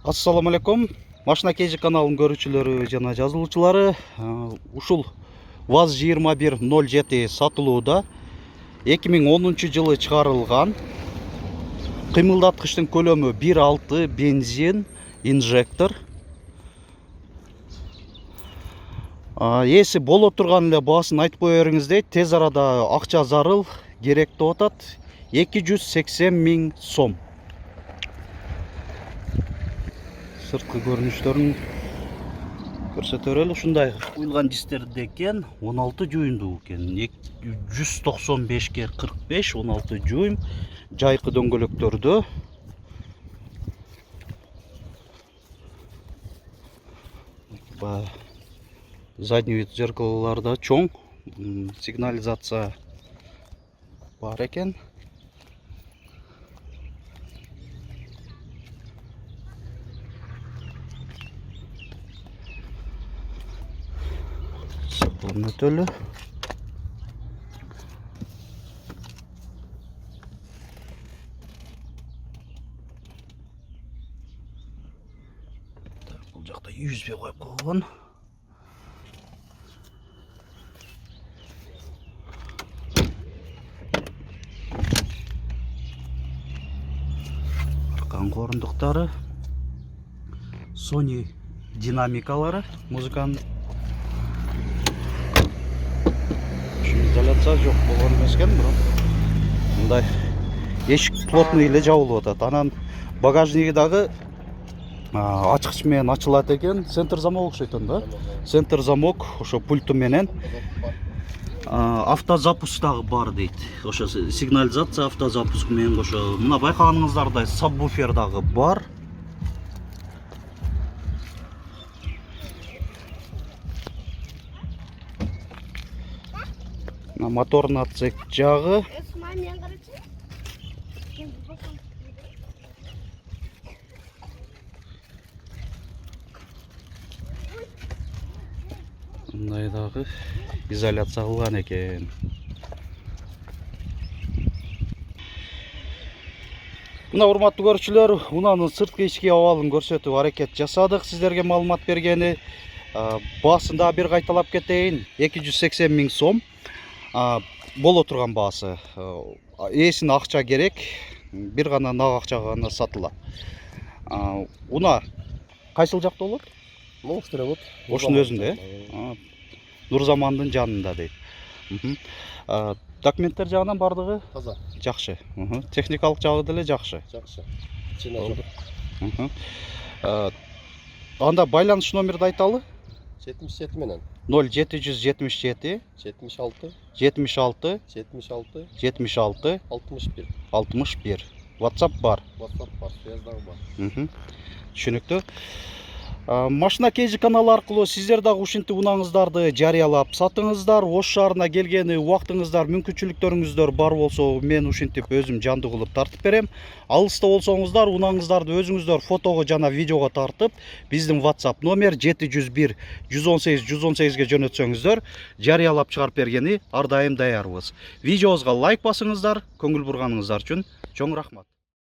Ассаламу алейкум. Машина KG каналын көрүүчүлөрү жана жазылуучулары, ушул ВАЗ-2107 сатылууда. 2010 жылы чыгарылган. Кыймылдаткычтын көлөмү 1.6 бензин инжектор. Эси боло турган эле баасын айтып кое бериңиз дейт. Тез арада акча зарыл керек деп атат. 280 000 сом. Сырткы көрүнүштөрүн көрсөтө берели. Ушундай куюлган дистерде экен, 16 жуйумдуу экен. 195 45 16 жуйум жайкы дөңгөлөктөрдө. Задний вид зеркалаларда чоң, сигнализация бар экен. Өтөлү. Бул жакта USB коюп койгон. Арканкы орундуктары, Sony динамикалары, музыканын изоляция жок болгон эмес экен, бирок мындай эшик плотный эле жабылып атат. Анан багажниги дагы ачкыч менен ачылат экен. Центр замок окшойт да? Центр замок ошо пульту менен. Автозапуск дагы бар дейт. Ошо сигнализация автозапуск менен кошо. Мына байкаганыңыздардай сабвуфер дагы бар. Моторный отсек жагы. Мындай дагы изоляция кылган экен. Мына урматтуу көрүүчүлөр, унаанын сырткы ички абалын көрсөтүп аракет жасадык сиздерге маалымат бергени. Баасын да бир кайталап кетейин. 280 000 сом. Боло турган баасы. Эсине акча керек. Бир гана нак акчага гана сатылат. Уна кайсыл жакта болот? Моңгуштар болот. Ошунун өзүндө, Нурзамандын жанында дейт. Документтер жагынан бардыгы Таза. жакшы. Техникалык жагы деле жакшы. Жакшы. Чына жок. Анда байланыш номерди айталы. 77 менен 0777 76 76 76 76 61. 61. WhatsApp бар. WhatsApp бар, связь дагы бар. Түшүнүктүү. Машина KG каналы аркылуу сиздер дагы ушинтип унааңыздарды жарыялап сатыңыздар. Ош шаарына келгени убактыңыздар, мүмкүнчүлүктөрүңүздөр бар болсо, мен ушинтип өзүм жандуу кылып тартып берем. Алыста болсоңуздар, унааңыздарды өзүңүздөр фотого жана видеого тартып, биздин WhatsApp номер 701 118 118 ге жөнөтсөңүздөр, жарыялап чыгарып бергени ар дайым даярбыз. Видеобузга лайк басыңыздар, көңүл бурганыңыздар үчүн чоң рахмат.